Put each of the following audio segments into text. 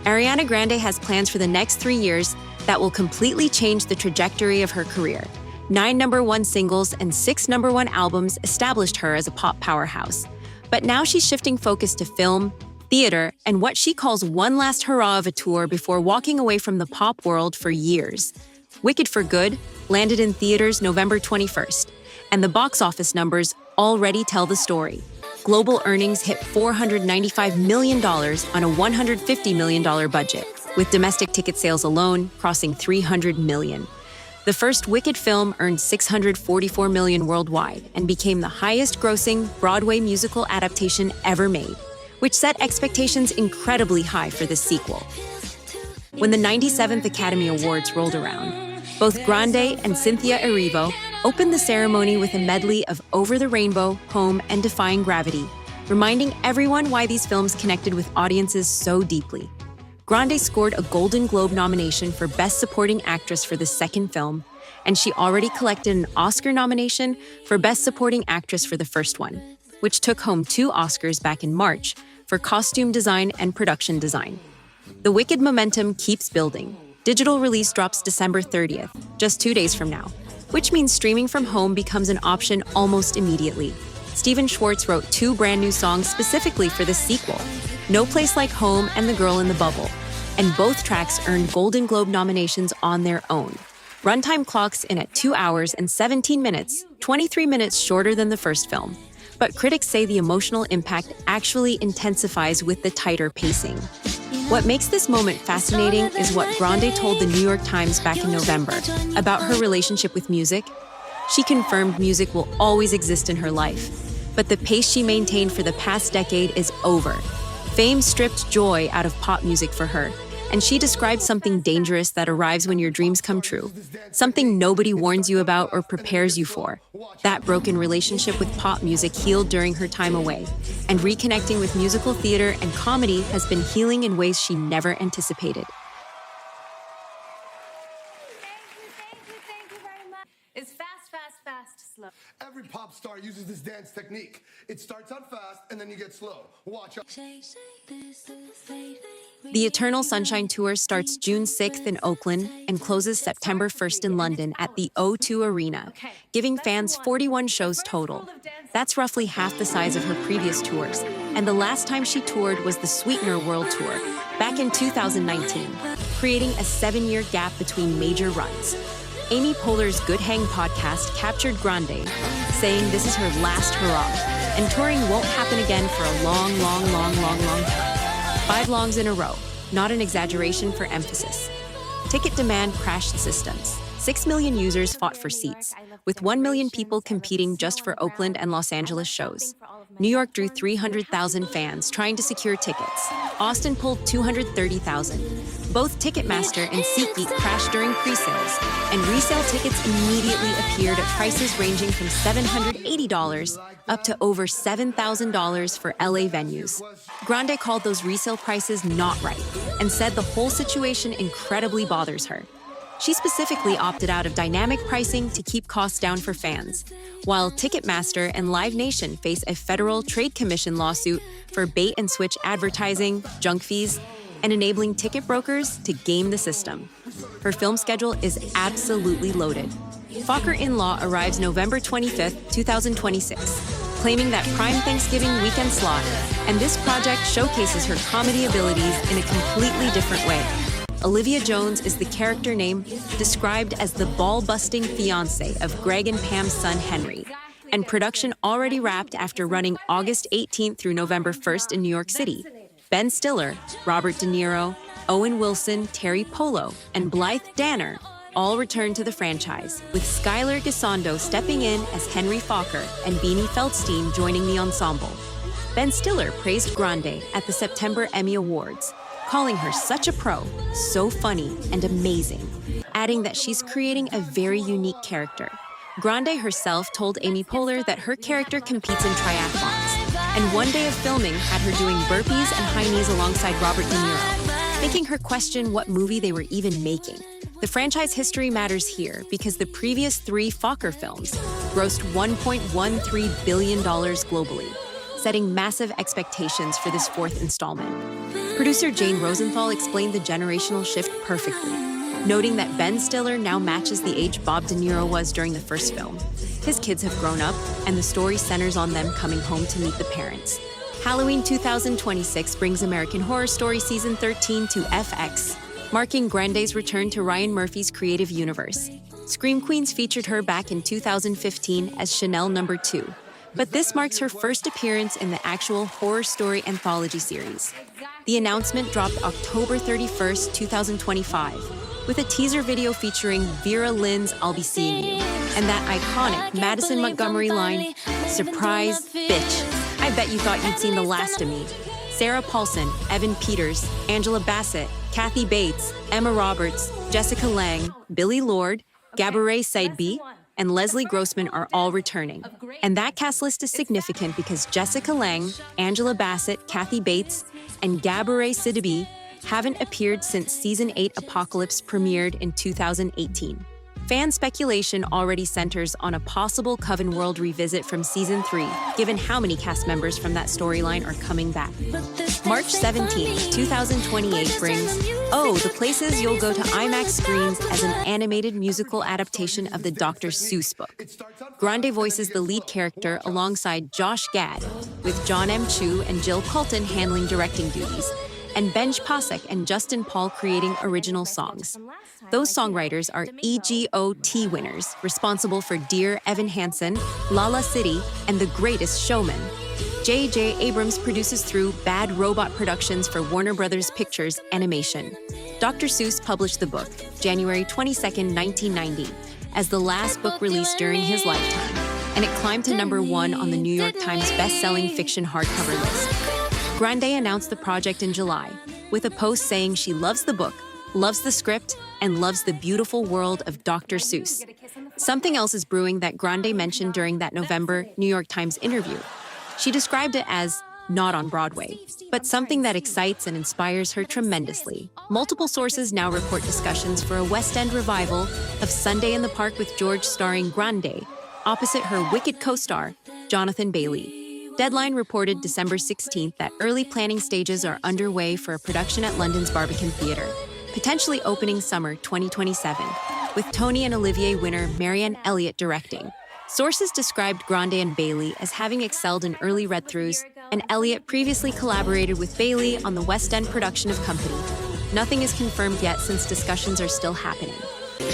Ariana Grande has plans for the next 3 years that will completely change the trajectory of her career. 9 number-1 singles and 6 number-1 albums established her as a pop powerhouse. But now she's shifting focus to film, theater, and what she calls one last hurrah of a tour before walking away from the pop world for years. Wicked for Good landed in theaters November 21st, and the box office numbers already tell the story. Global earnings hit $495 million on a $150 million budget, with domestic ticket sales alone crossing $300 million. The first Wicked film earned $644 million worldwide and became the highest-grossing Broadway musical adaptation ever made, which set expectations incredibly high for this sequel. When the 97th Academy Awards rolled around, both Grande and Cynthia Erivo opened the ceremony with a medley of Over the Rainbow, Home, and Defying Gravity, reminding everyone why these films connected with audiences so deeply. Grande scored a Golden Globe nomination for Best Supporting Actress for the second film, and she already collected an Oscar nomination for Best Supporting Actress for the first one, which took home 2 Oscars back in March for costume design and production design. The Wicked momentum keeps building. Digital release drops December 30th, just 2 days from now, which means streaming from home becomes an option almost immediately. Stephen Schwartz wrote 2 brand new songs specifically for this sequel, No Place Like Home and The Girl in the Bubble, and both tracks earned Golden Globe nominations on their own. Runtime clocks in at 2 hours and 17 minutes, 23 minutes shorter than the first film. But critics say the emotional impact actually intensifies with the tighter pacing. What makes this moment fascinating is what Grande told the New York Times back in November about her relationship with music. She confirmed music will always exist in her life, but the pace she maintained for the past decade is over. Fame stripped joy out of pop music for her, and she described something dangerous that arrives when your dreams come true, something nobody warns you about or prepares you for. That broken relationship with pop music healed during her time away, and reconnecting with musical theater and comedy has been healing in ways she never anticipated. Thank you very much. It's fast, fast, fast, slow. Every pop star uses this dance technique. It starts out fast and then you get slow. Watch out. The Eternal Sunshine Tour starts June 6th in Oakland and closes September 1st in London at the O2 Arena, giving fans 41 shows total. That's roughly half the size of her previous tours, and the last time she toured was the Sweetener World Tour, back in 2019, creating a 7-year gap between major runs. Amy Poehler's Good Hang podcast captured Grande, saying this is her last hurrah, and touring won't happen again for a long time. 5 longs in a row, not an exaggeration for emphasis. Ticket demand crashed systems. 6 million users fought for seats, with 1 million people competing just for Oakland and Los Angeles shows. New York drew 300,000 fans trying to secure tickets. Austin pulled 230,000. Both Ticketmaster and SeatGeek crashed during pre-sales, and resale tickets immediately appeared at prices ranging from $780 up to over $7,000 for LA venues. Grande called those resale prices not right and said the whole situation incredibly bothers her. She specifically opted out of dynamic pricing to keep costs down for fans, while Ticketmaster and Live Nation face a federal trade commission lawsuit for bait-and-switch advertising, junk fees, and enabling ticket brokers to game the system. Her film schedule is absolutely loaded. Focker In-Law arrives November 25th, 2026, claiming that prime Thanksgiving weekend slot, and this project showcases her comedy abilities in a completely different way. Olivia Jones is the character name described as the ball-busting fiancé of Greg and Pam's son Henry, and production already wrapped after running August 18th through November 1st in New York City. Ben Stiller, Robert De Niro, Owen Wilson, Terry Polo, and Blythe Danner all return to the franchise, with Skylar Gisondo stepping in as Henry Focker and Beanie Feldstein joining the ensemble. Ben Stiller praised Grande at the September Emmy Awards, calling her such a pro, so funny and amazing, adding that she's creating a very unique character. Grande herself told Amy Poehler that her character competes in triathlons, and one day of filming had her doing burpees and high knees alongside Robert De Niro, making her question what movie they were even making. The franchise history matters here because the previous 3 Focker films grossed $1.13 billion globally, setting massive expectations for this 4th installment. Producer Jane Rosenthal explained the generational shift perfectly, noting that Ben Stiller now matches the age Bob De Niro was during the first film. His kids have grown up, and the story centers on them coming home to meet the parents. Halloween 2026 brings American Horror Story Season 13 to FX, marking Grande's return to Ryan Murphy's creative universe. Scream Queens featured her back in 2015 as Chanel No. 2, but this marks her first appearance in the actual Horror Story anthology series. The announcement dropped October 31st, 2025, with a teaser video featuring Vera Lynn's I'll Be Seeing You, and that iconic Madison Montgomery line, "Surprise, bitch. I bet you thought you'd seen the last of me." Sarah Paulson, Evan Peters, Angela Bassett, Kathy Bates, Emma Roberts, Jessica Lange, Billy Lord, Gabourey Sidibe, and Leslie Grossman are all returning. And that cast list is significant because Jessica Lange, Angela Bassett, Kathy Bates, and Gabourey Sidibe haven't appeared since Season 8 Apocalypse premiered in 2018. Fan speculation already centers on a possible Coven World revisit from Season 3, given how many cast members from that storyline are coming back. March 17, 2028 brings the places you'll go to IMAX screens as an animated musical adaptation of the Dr. Seuss book. Grande voices the lead character alongside Josh Gad, with John M. Chu and Jill Colton handling directing duties, and Benj Pasek and Justin Paul creating original songs. Those songwriters are EGOT winners, responsible for Dear Evan Hansen, Lala City, and The Greatest Showman. J.J. Abrams produces through Bad Robot Productions for Warner Brothers Pictures Animation. Dr. Seuss published the book, January 22, 1990, as the last book released during his lifetime, and it climbed to number 1 on the New York Times best-selling fiction hardcover list. Grande announced the project in July, with a post saying she loves the book, loves the script, and loves the beautiful world of Dr. Seuss. Something else is brewing that Grande mentioned during that November New York Times interview. She described it as not on Broadway, but something that excites and inspires her tremendously. Multiple sources now report discussions for a West End revival of Sunday in the Park with George starring Grande, opposite her Wicked co-star, Jonathan Bailey. Deadline reported December 16th that early planning stages are underway for a production at London's Barbican Theatre, potentially opening summer 2027, with Tony and Olivier winner Marianne Elliott directing. Sources described Grande and Bailey as having excelled in early read-throughs, and Elliott previously collaborated with Bailey on the West End production of Company. Nothing is confirmed yet since discussions are still happening.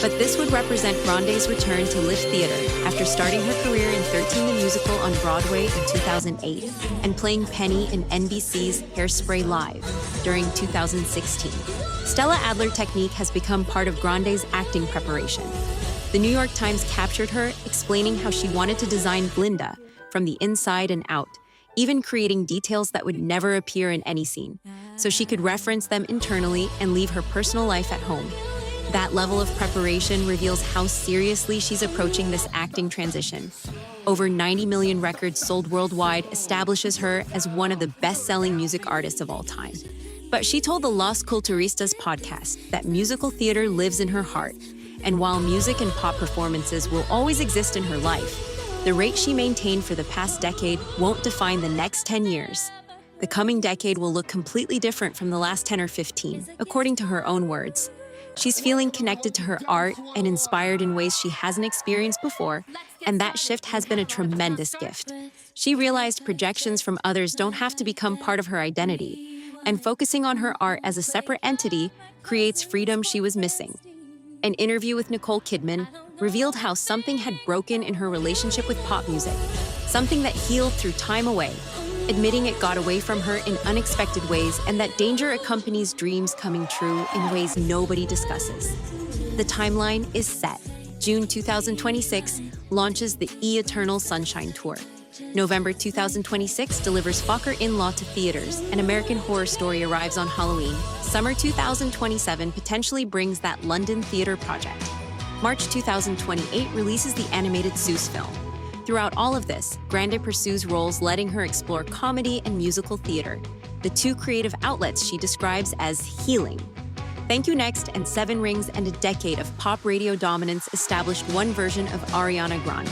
But this would represent Grande's return to live theater after starting her career in 13 the Musical on Broadway in 2008 and playing Penny in NBC's Hairspray Live during 2016. Stella Adler technique has become part of Grande's acting preparation. The New York Times captured her explaining how she wanted to design Glinda from the inside and out, even creating details that would never appear in any scene, so she could reference them internally and leave her personal life at home. That level of preparation reveals how seriously she's approaching this acting transition. Over 90 million records sold worldwide establishes her as one of the best-selling music artists of all time. But she told the Los Culturistas podcast that musical theater lives in her heart, and while music and pop performances will always exist in her life, the rate she maintained for the past decade won't define the next 10 years. The coming decade will look completely different from the last 10 or 15, according to her own words. She's feeling connected to her art and inspired in ways she hasn't experienced before, and that shift has been a tremendous gift. She realized projections from others don't have to become part of her identity, and focusing on her art as a separate entity creates freedom she was missing. An interview with Nicole Kidman revealed how something had broken in her relationship with pop music, something that healed through time away, admitting it got away from her in unexpected ways and that danger accompanies dreams coming true in ways nobody discusses. The timeline is set. June 2026 launches the Eternal Sunshine Tour. November 2026 delivers Focker In-Law to theaters, and American Horror Story arrives on Halloween. Summer 2027 potentially brings that London theater project. March 2028 releases the animated Seuss film. Throughout all of this, Grande pursues roles letting her explore comedy and musical theater, the two creative outlets she describes as healing. Thank You Next and Seven Rings and a decade of pop radio dominance established one version of Ariana Grande.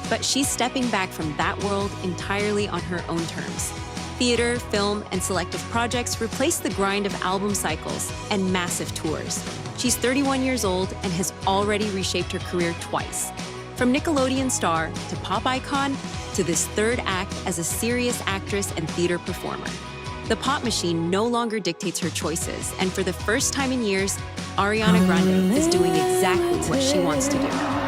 But she's stepping back from that world entirely on her own terms. Theater, film, and selective projects replace the grind of album cycles and massive tours. She's 31 years old and has already reshaped her career twice. From Nickelodeon star to pop icon to this third act as a serious actress and theater performer. The pop machine no longer dictates her choices, and for the first time in years, Ariana Grande is doing exactly what she wants to do.